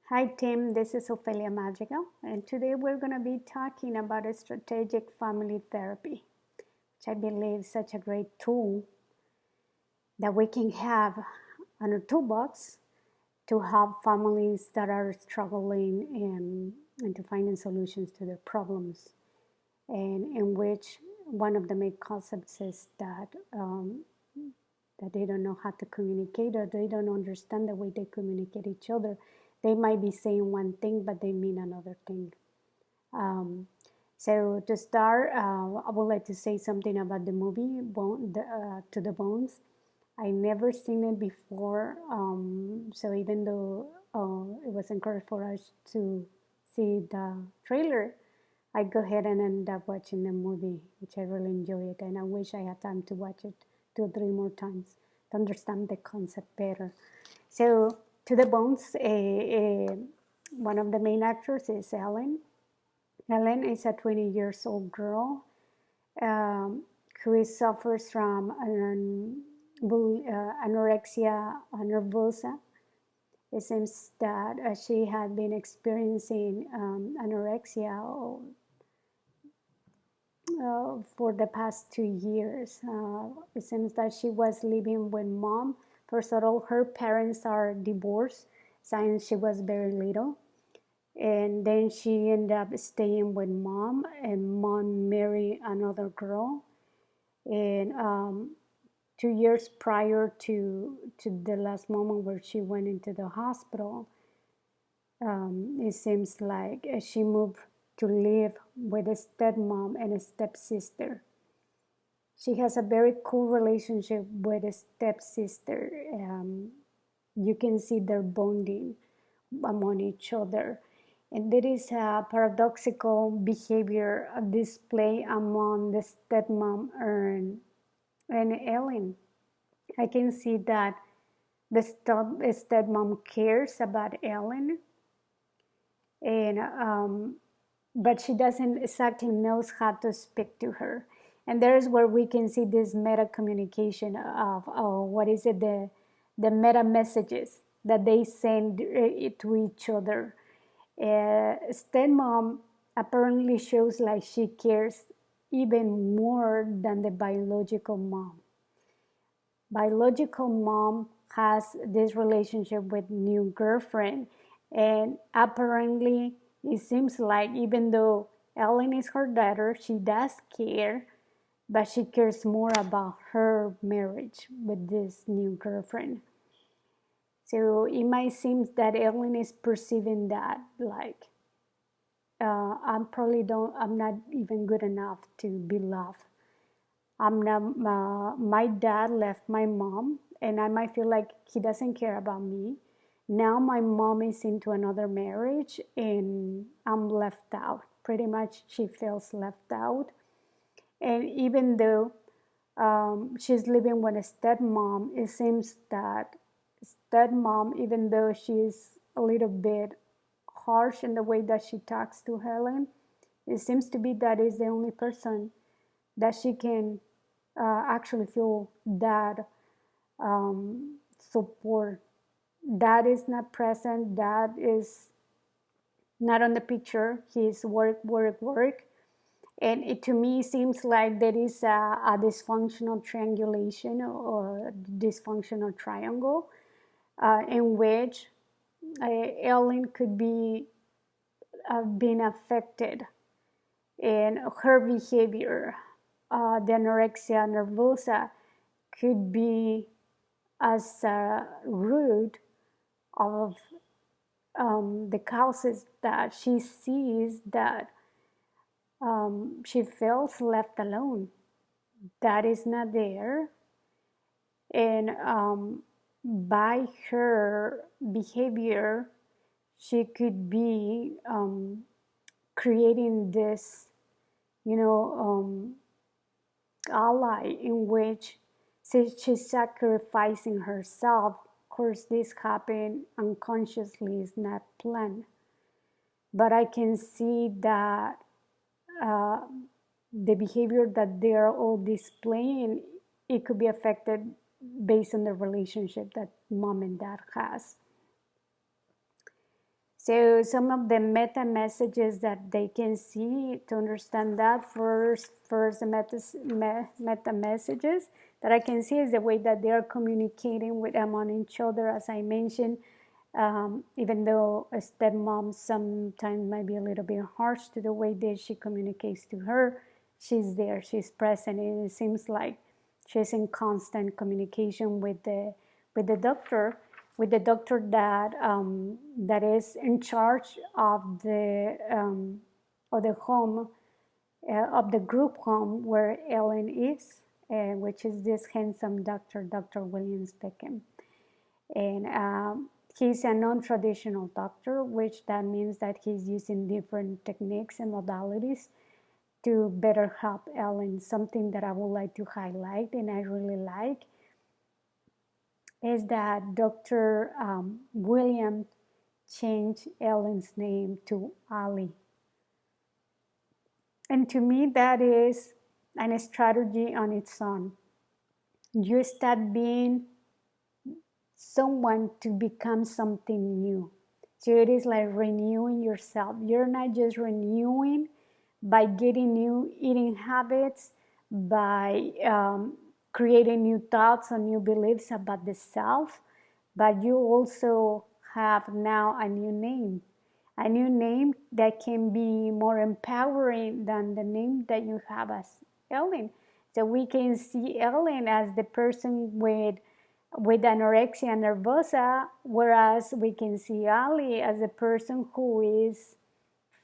Hi Tim, this is Ophelia Magica, and today we're going to be talking about a strategic family therapy, which I believe is such a great tool that we can have on our toolbox to help families that are struggling and to finding solutions to their problems, and in which one of the main concepts is that they don't know how to communicate or they don't understand the way they communicate each other. They might be saying one thing, but they mean another thing. Um, so to start, I would like to say something about the movie To the Bones. I never seen it before, so even though it was encouraged for us to see the trailer, I go ahead and end up watching the movie, which I really enjoy it, and I wish I had time to watch it 2 or 3 more times to understand the concept better. So, To the Bones, one of the main actors is Ellen. Ellen is a 20 years old girl um, who suffers from anorexia nervosa. It seems that she had been experiencing anorexia for the past 2 years. It seems that she was living with mom. First of all, her parents are divorced since she was very little. And then she ended up staying with mom, and mom married another girl. And 2 years prior to the last moment where she went into the hospital, it seems like she moved to live with a stepmom and a stepsister. She has a very cool relationship with a stepsister. You can see their bonding among each other. And there is a paradoxical behavior display among the stepmom and Ellen. I can see that the stepmom cares about Ellen, and but she doesn't exactly knows how to speak to her. And there's where we can see this meta communication of what is it, the meta messages that they send to each other. Stepmom apparently shows like she cares even more than the biological mom. Biological mom has this relationship with new girlfriend, and apparently it seems like even though Ellen is her daughter, she does care, but she cares more about her marriage with this new girlfriend. So it might seem that Ellen is perceiving that like I'm not even good enough to be loved. I'm not, my dad left my mom, and I might feel like he doesn't care about me. Now my mom is into another marriage, and I'm left out. Pretty much, she feels left out. And even though she's living with a stepmom, it seems that stepmom, even though she's a little bit harsh in the way that she talks to Helen, it seems to be that is the only person that she can actually feel that support. Dad is not present. Dad is not on the picture. He's work, work, work. And it to me seems like there is a dysfunctional triangulation or dysfunctional triangle in which Ellen could be being affected in her behavior. The anorexia nervosa could be as a root of the causes that she sees that she feels left alone. That is not there. And by her behavior, she could be creating this, you know, ally in which she's sacrificing herself. Of course, this happened unconsciously, it's not planned. But I can see that uh, the behavior that they're all displaying, it could be affected based on the relationship that mom and dad has. So some of the meta messages that they can see to understand that first the meta messages that I can see is the way that they are communicating with among each other, as I mentioned. Even though a stepmom sometimes might be a little bit harsh to the way that she communicates to her, she's there, she's present, and it seems like she's in constant communication with the doctor, that that is in charge of the home, of the group home where Ellen is, which is this handsome doctor, Dr. William Peckham. And he's a non-traditional doctor, which that means that he's using different techniques and modalities to better help Ellen. Something that I would like to highlight and I really like is that Dr. William changed Ellen's name to Ali. And to me, that is a strategy on its own. You start being someone to become something new. So it is like renewing yourself. You're not just renewing by getting new eating habits, by creating new thoughts or new beliefs about the self, but you also have now a new name that can be more empowering than the name that you have as Ellen. So we can see Ellen as the person with anorexia nervosa, whereas we can see Ali as a person who is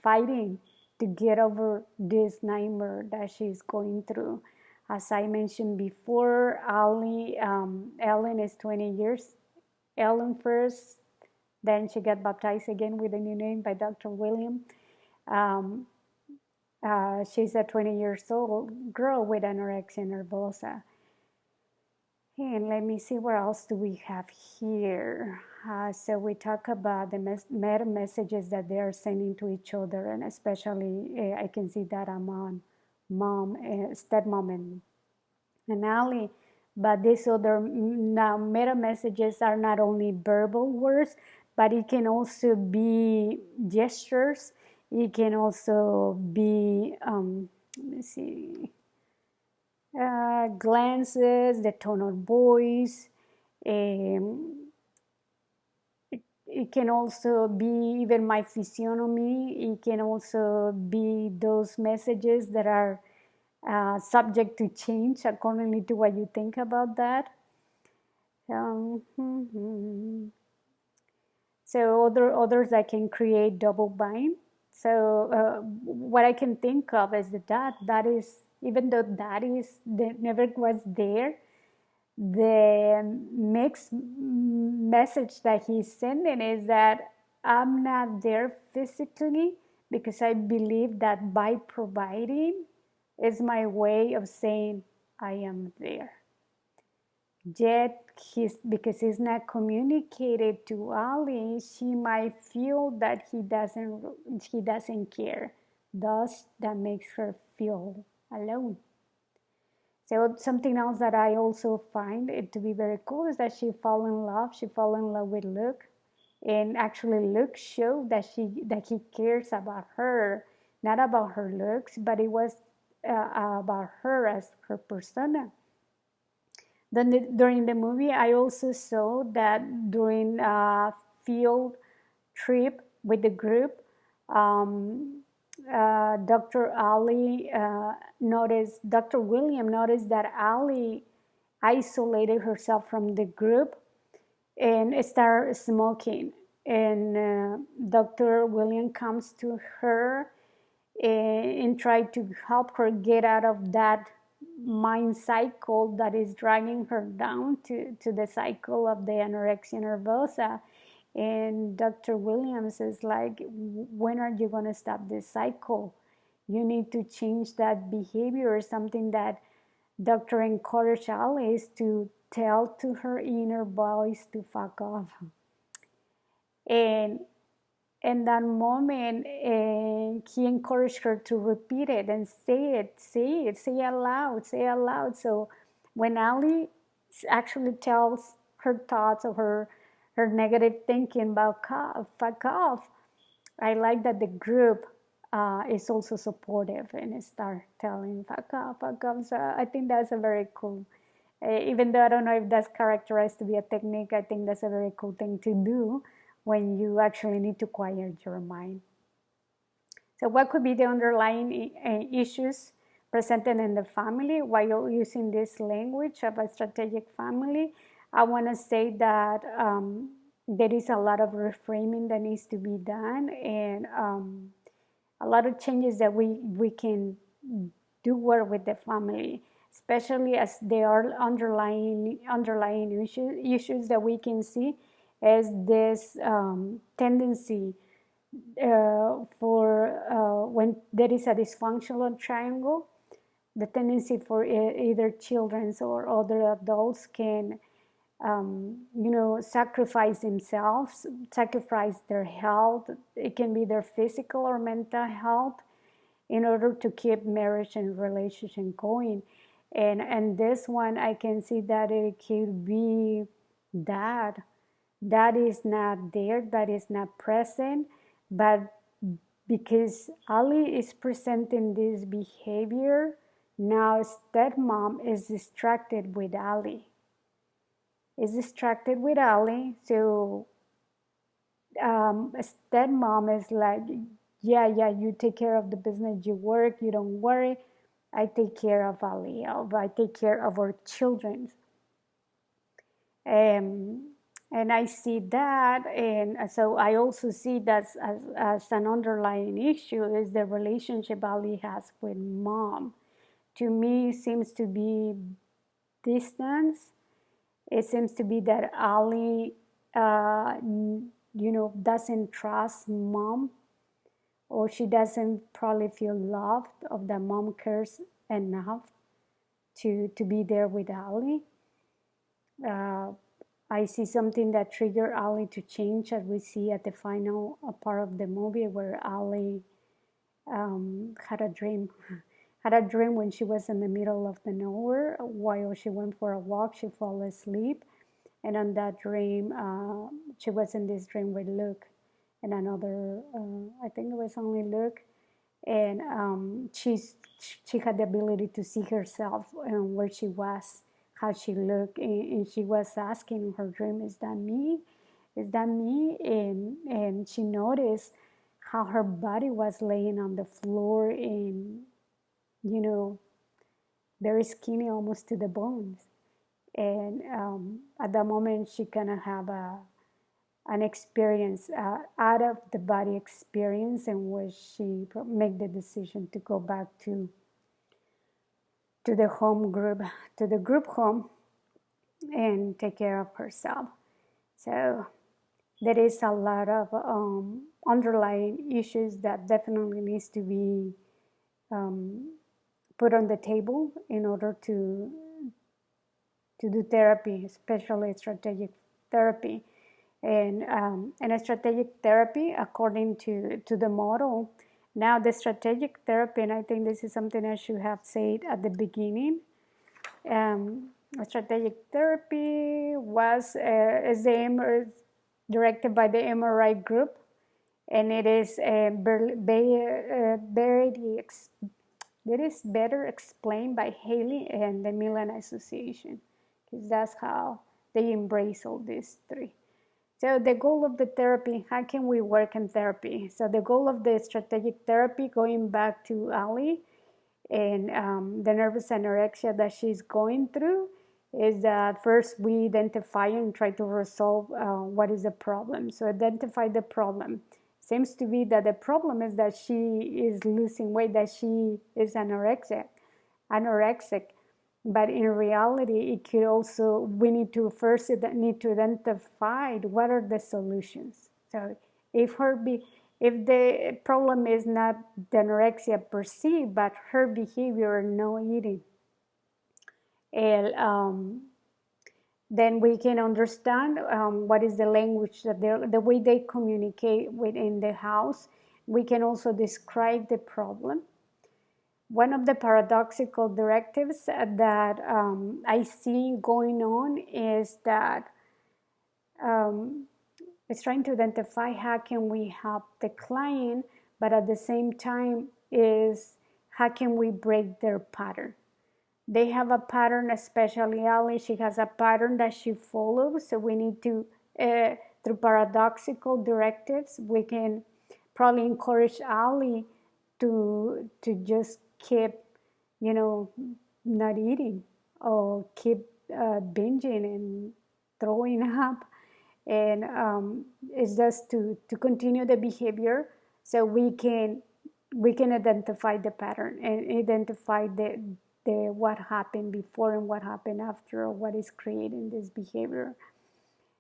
fighting to get over this nightmare that she's going through. As I mentioned before, Ellen is 20 years. Ellen first, then she got baptized again with a new name by Dr. William. Um, she's a 20 years old girl with anorexia nervosa. And let me see what else do we have here. So we talk about the meta messages that they are sending to each other, and especially I can see that among stepmom, and Ali. But these other now meta messages are not only verbal words, but it can also be gestures. It can also be let me see, glances, the tone of voice. Um, it can also be even my physiognomy. It can also be those messages that are subject to change according to what you think about that. So others that can create double bind. So what I can think of is that is, even though that is that never was there, the mixed message that he's sending is that I'm not there physically, because I believe that by providing is my way of saying I am there. Yet because he's not communicated to Ali, she might feel that he doesn't care. Thus, that makes her feel alone. So something else that I also find it to be very cool is that she fell in love. She fell in love with Luke, and actually Luke showed that he cares about her, not about her looks, but it was about her as her persona. Then during the movie, I also saw that during a field trip with the group, Dr. William noticed that Ali isolated herself from the group and started smoking. And Dr. William comes to her and try to help her get out of that mind cycle that is dragging her down to the cycle of the anorexia nervosa. And Dr. Williams is like, when are you going to stop this cycle? You need to change that behavior, or something that Dr. encouraged Alice to tell to her inner voice to fuck off. And in that moment, he encouraged her to repeat it and say it aloud, say it aloud. So when Ali actually tells her thoughts of her negative thinking about fuck off, I like that the group is also supportive and start telling fuck up. So I think that's a very cool. Even though I don't know if that's characterized to be a technique, I think that's a very cool thing to do when you actually need to quiet your mind. So, what could be the underlying issues presented in the family while using this language of a strategic family? I want to say that there is a lot of reframing that needs to be done, and a lot of changes that we can do work with the family, especially as there are underlying issues that we can see as this tendency for when there is a dysfunctional triangle, the tendency for either children or other adults can, sacrifice themselves, sacrifice their health. It can be their physical or mental health in order to keep marriage and relationship going. And this one, I can see that it could be that that is not there, that is not present, but because Ali is presenting this behavior, now stepmom is distracted with Ali. Is distracted with Ali, so stepmom is like, yeah, you take care of the business, you work, you don't worry. I take care of Ali, I take care of our children. And I see that, and so I also see that as an underlying issue is the relationship Ali has with mom. To me, it seems to be distance. It seems to be that Ali, doesn't trust mom, or she doesn't probably feel loved, of that mom cares enough to be there with Ali. I see something that triggered Ali to change, as we see at the final part of the movie, where Ali had a dream. Had a dream when she was in the middle of the nowhere. While she went for a walk, she fell asleep, and on that dream, she was in this dream with Luke and another. I think it was only Luke, and she had the ability to see herself and where she was, how she looked, and she was asking in her dream, is that me? Is that me? And she noticed how her body was laying on the floor, and very skinny, almost to the bones. And at that moment, she kind of have an experience, out of the body experience, in which she make the decision to go back to the home group, to the group home, and take care of herself. So there is a lot of underlying issues that definitely needs to be put on the table in order to do therapy, especially strategic therapy. And a strategic therapy, according to the model, now the strategic therapy, and I think this is something I should have said at the beginning. Strategic therapy is directed by the MRI group, and it is better explained by Haley and the Milan Association, because that's how they embrace all these three. So the goal of the therapy, how can we work in therapy? So the goal of the strategic therapy, going back to Ali and the nervous anorexia that she's going through, is that first we identify and try to resolve what is the problem. So identify the problem. Seems to be that the problem is that she is losing weight, that she is anorexic. But in reality, it could also, we need to first identify what are the solutions. So if the problem is not the anorexia per se, but her behavior, no eating, and then we can understand what is the language that the way they communicate within the house. We can also describe the problem. One of the paradoxical directives that I see going on is that It's trying to identify how can we help the client, but at the same time is how can we break their pattern. They have a pattern, especially Ali. She has a pattern that she follows. So we need to, through paradoxical directives, we can probably encourage Ali to just keep, not eating or keep binging and throwing up, and it's just to continue the behavior so we can identify the pattern and identify the what happened before and what happened after, or what is creating this behavior.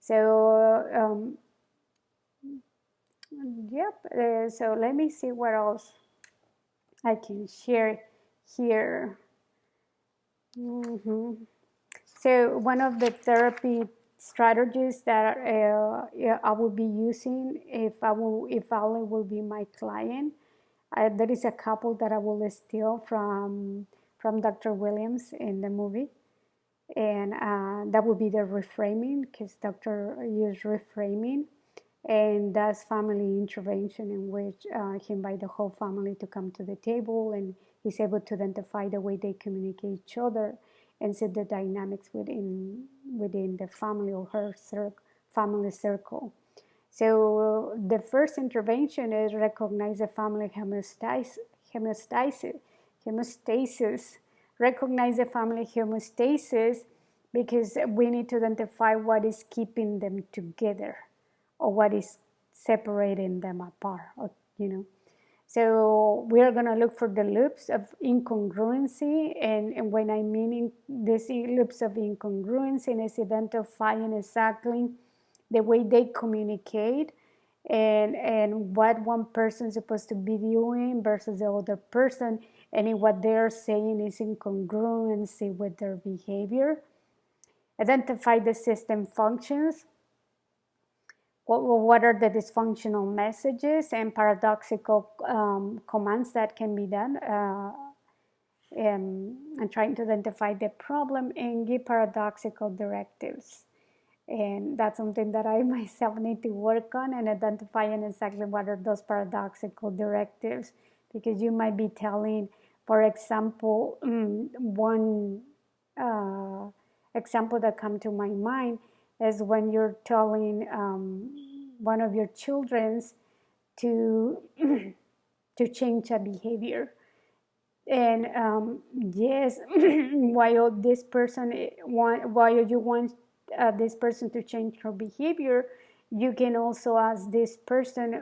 So yep. So let me see what else I can share here. So one of the therapy strategies that I will be using if Ali will be my client. There is a couple that I will steal from Dr. Williams in the movie, and that would be the reframing, because Dr. used reframing, and that's family intervention, in which he invites the whole family to come to the table, and he's able to identify the way they communicate each other and see the dynamics within the family or her family circle. So the first intervention is recognize the family homeostasis. Recognize the family homeostasis, because we need to identify what is keeping them together or what is separating them apart, So we are going to look for the loops of incongruency, and when I mean these loops of incongruency, is identifying exactly the way they communicate, and what one person is supposed to be doing versus the other person, and if what they're saying is in congruency with their behavior. Identify the system functions. What are the dysfunctional messages and paradoxical commands that can be done, and trying to identify the problem and give paradoxical directives. And that's something that I myself need to work on, and identifying exactly what are those paradoxical directives, because you might be telling, for example, one example that come to my mind is when you're telling one of your children's to to change a behavior, and yes, while this person while you want this person to change her behavior, you can also ask this person,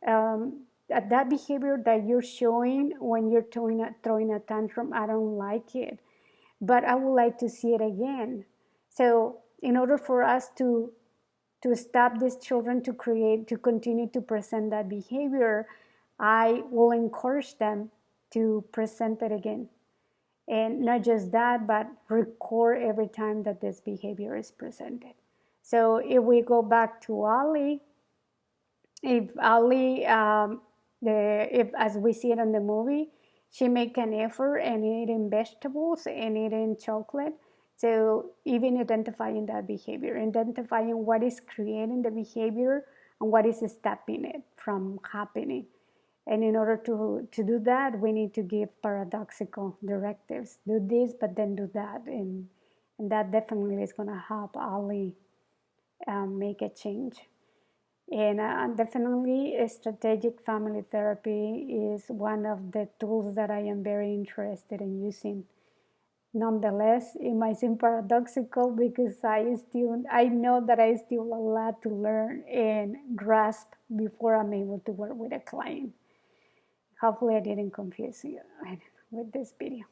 that behavior that you're showing when you're throwing a tantrum, I don't like it, but I would like to see it again. So in order for us to stop these children to continue to present that behavior, I will encourage them to present it again. And not just that, but record every time that this behavior is presented. So if we go back to Ali, if Ali, if as we see it in the movie, she make an effort and eating vegetables and eating chocolate. So even identifying that behavior, identifying what is creating the behavior and what is stopping it from happening. And in order to do that, we need to give paradoxical directives. Do this, but then do that. And that definitely is going to help Ali make a change. And definitely, strategic family therapy is one of the tools that I am very interested in using. Nonetheless, it might seem paradoxical, because I know that I still have a lot to learn and grasp before I'm able to work with a client. Hopefully I didn't confuse you with this video.